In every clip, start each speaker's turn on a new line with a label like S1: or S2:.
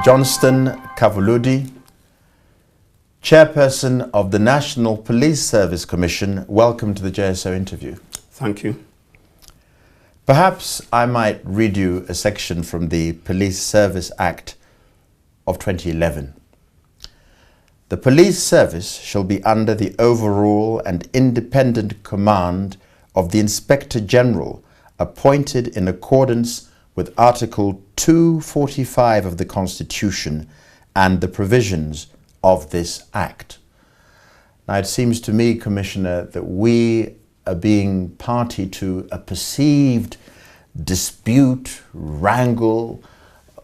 S1: Johnston Kavuludi, Chairperson of the National Police Service Commission, welcome to the JSO interview.
S2: Thank you.
S1: Perhaps I might read you a section from the Police Service Act of 2011. The police service shall be under the overall and independent command of the Inspector General, appointed in accordance with Article 245 of the Constitution and the provisions of this Act. Now, it seems to me, Commissioner, that we are being party to a perceived dispute, wrangle,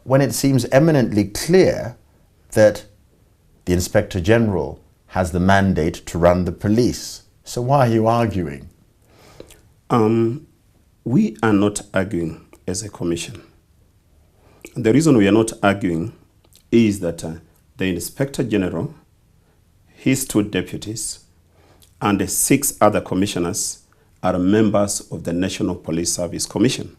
S1: when it seems eminently clear that the Inspector General has the mandate to run the police. So why are you arguing?
S2: We are not arguing as a commission. The reason we are not arguing is that the Inspector General, his 2 deputies, and the 6 other commissioners are members of the National Police Service Commission.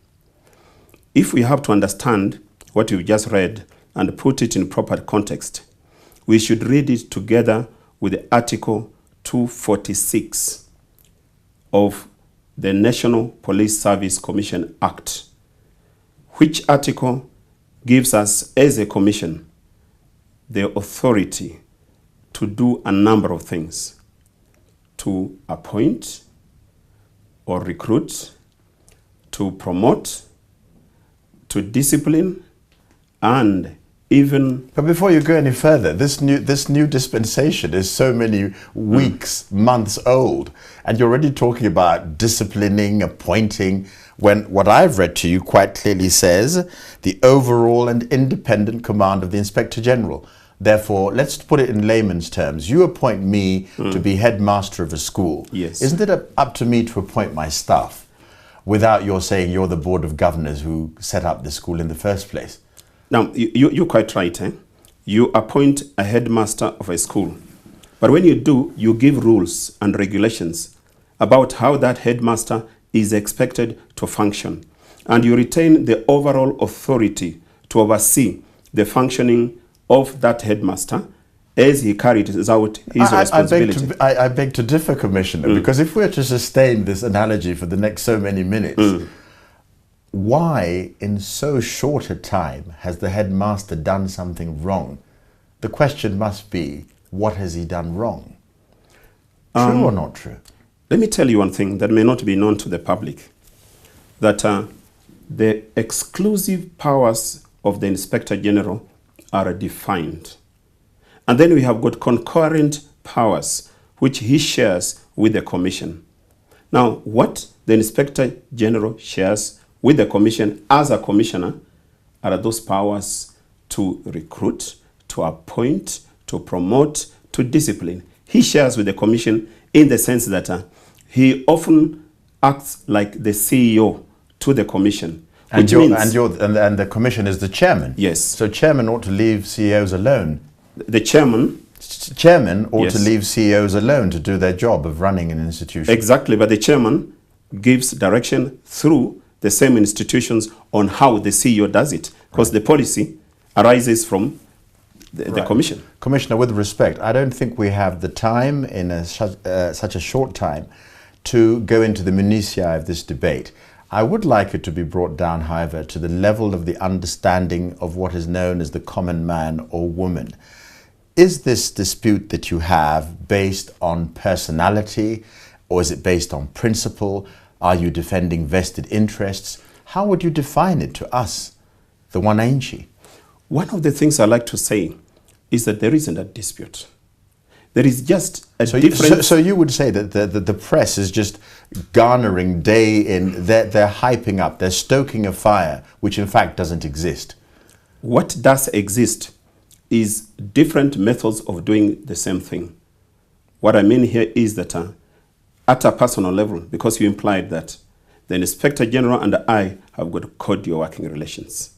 S2: If we have to understand what you just read and put it in proper context, we should read it together with Article 246 of the National Police Service Commission Act, which article gives us as a commission the authority to do a number of things: to appoint or recruit, to promote, to discipline, and even...
S1: But before you go any further, this new dispensation is so many weeks, months old, and you're already talking about disciplining, appointing, when what I've read to you quite clearly says the overall and independent command of the Inspector General. Therefore, let's put it in layman's terms. You appoint me to be headmaster of a school.
S2: Yes.
S1: Isn't it up to me to appoint my staff without your saying you're the board of governors who set up the school in the first place?
S2: Now, you're quite right. You appoint a headmaster of a school. But when you do, you give rules and regulations about how that headmaster is expected to function. And you retain the overall authority to oversee the functioning of that headmaster as he carries out his responsibility.
S1: I beg to differ, Commissioner, because if we're to sustain this analogy for the next so many minutes, why in so short a time has the headmaster done something wrong? The question must be, what has he done wrong? True or not true?
S2: Let me tell you one thing that may not be known to the public, that the exclusive powers of the Inspector General are defined. And then we have got concurrent powers which he shares with the Commission. Now, what the Inspector General shares with the Commission as a commissioner are those powers to recruit, to appoint, to promote, to discipline. He shares with the Commission in the sense that he often acts like the CEO to the Commission.
S1: And the Commission is the chairman.
S2: Yes.
S1: So chairman ought to leave CEOs alone.
S2: The chairman
S1: ought to leave CEOs alone to do their job of running an institution.
S2: Exactly, but the chairman gives direction through the same institutions on how the CEO does it, because the policy arises from the Commission.
S1: Commissioner, with respect, I don't think we have the time in such a short time to go into the minutiae of this debate. I would like it to be brought down, however, to the level of the understanding of what is known as the common man or woman. Is this dispute that you have based on personality, or is it based on principle? Are you defending vested interests? How would you define it to us, the one Ainchi?
S2: One of the things I like to say is that there isn't a dispute. There is just a difference.
S1: So you would say that the press is just garnering day in, they're hyping up, they're stoking a fire, which in fact doesn't exist.
S2: What does exist is different methods of doing the same thing. What I mean here is that at a personal level, because you implied that the Inspector General and I have got cordial working relations.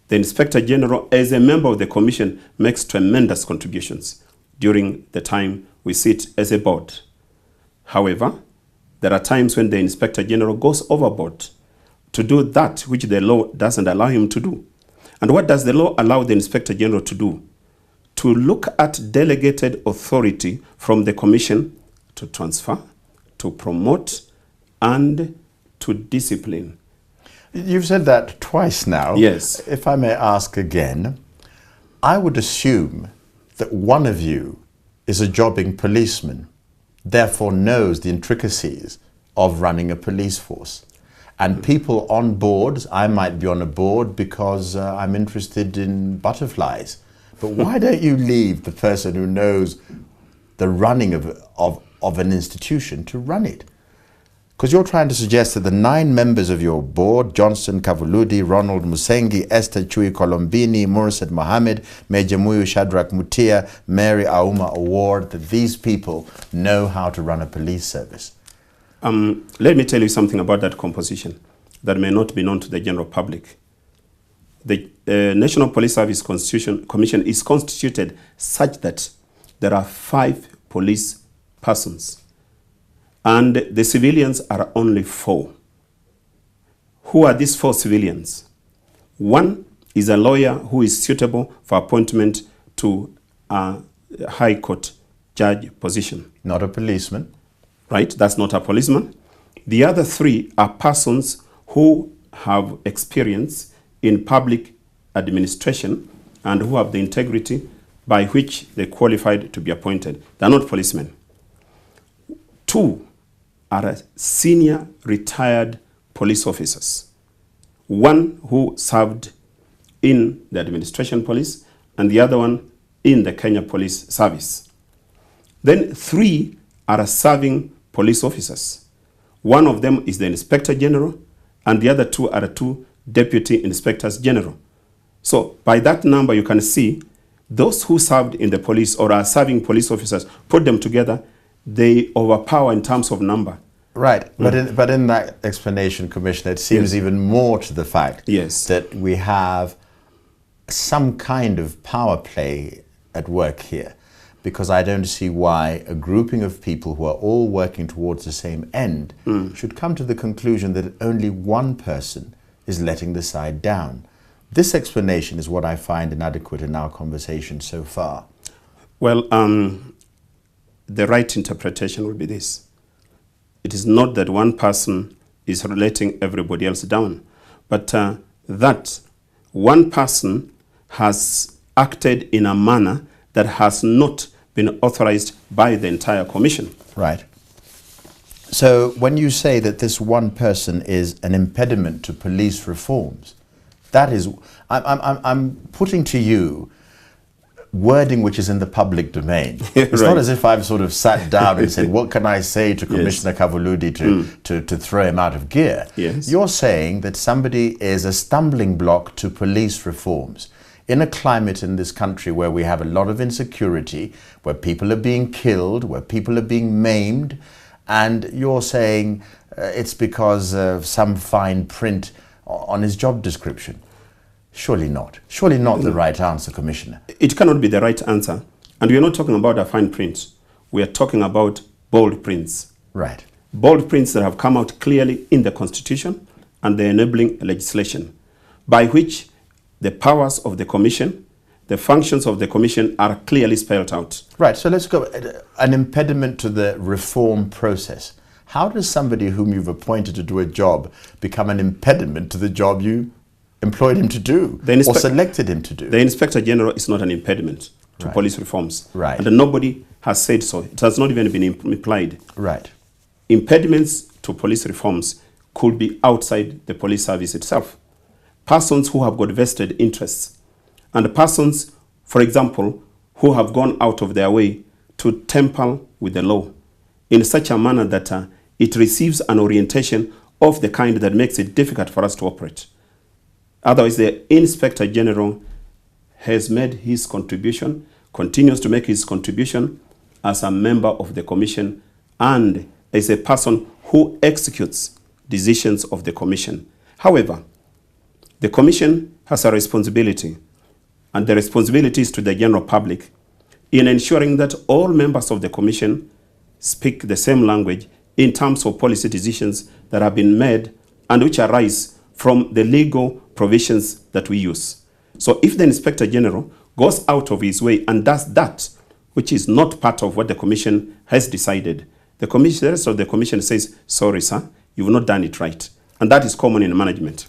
S2: The Inspector General, as a member of the Commission, makes tremendous contributions during the time we sit as a board. However, there are times when the Inspector General goes overboard to do that which the law doesn't allow him to do. And what does the law allow the Inspector General to do? To look at delegated authority from the Commission to transfer, to promote, and to discipline.
S1: You've said that twice now.
S2: Yes.
S1: If I may ask again, I would assume that one of you is a jobbing policeman, therefore knows the intricacies of running a police force. And people on boards, I might be on a board because I'm interested in butterflies. But why don't you leave the person who knows the running of an institution to run it? Because you're trying to suggest that the 9 members of your board, Johnston Kavuludi, Ronald Musengi, Esther Chui Colombini, Mursid Mohammed, Major Muyu Shadrach Mutia, Mary Auma Award, that these people know how to run a police service.
S2: Let me tell you something about that composition that may not be known to the general public. The National Police Service Commission is constituted such that there are 5 police persons. And the civilians are only 4. Who are these 4 civilians? One is a lawyer who is suitable for appointment to a High Court judge position.
S1: Not a policeman.
S2: Right? That's not a policeman. The other 3 are persons who have experience in public administration and who have the integrity by which they qualified to be appointed. They're not policemen. 2 are senior retired police officers. One who served in the administration police and the other one in the Kenya Police Service. Then 3 are serving police officers. One of them is the Inspector General and the other 2 are 2 Deputy Inspectors General. So by that number you can see those who served in the police or are serving police officers, put them together, they overpower in terms of number.
S1: Right, but in that explanation, Commissioner, it seems even more to the fact that we have some kind of power play at work here, because I don't see why a grouping of people who are all working towards the same end should come to the conclusion that only one person is letting the side down. This explanation is what I find inadequate in our conversation so far.
S2: Well, the right interpretation will be this. It is not that one person is letting everybody else down, but that one person has acted in a manner that has not been authorized by the entire commission.
S1: Right. So when you say that this one person is an impediment to police reforms, that is, I'm putting to you wording which is in the public domain. It's not as if I've sort of sat down and said, what can I say to Commissioner Kavuludi to throw him out of gear?
S2: Yes.
S1: You're saying that somebody is a stumbling block to police reforms. In a climate in this country where we have a lot of insecurity, where people are being killed, where people are being maimed, and you're saying it's because of some fine print on his job description. Surely not. Surely not the right answer, Commissioner.
S2: It cannot be the right answer. And we are not talking about a fine print. We are talking about bold prints.
S1: Right.
S2: Bold prints that have come out clearly in the Constitution and the enabling legislation, by which the powers of the Commission, the functions of the Commission are clearly spelled out.
S1: Right. So let's go. An impediment to the reform process. How does somebody whom you've appointed to do a job become an impediment to the job you employed him to do or selected him to do?
S2: The Inspector General is not an impediment to police reforms.
S1: Right.
S2: And nobody has said so. It has not even been implied.
S1: Right.
S2: Impediments to police reforms could be outside the police service itself. Persons who have got vested interests and persons, for example, who have gone out of their way to tamper with the law in such a manner that it receives an orientation of the kind that makes it difficult for us to operate. Otherwise, the Inspector General has made his contribution, continues to make his contribution as a member of the Commission and as a person who executes decisions of the Commission. However, the Commission has a responsibility, and the responsibility is to the general public in ensuring that all members of the Commission speak the same language in terms of policy decisions that have been made and which arise from the legal provisions that we use. So if the Inspector General goes out of his way and does that, which is not part of what the Commission has decided, the rest of the Commission says, sorry, sir, you've not done it right. And that is common in management.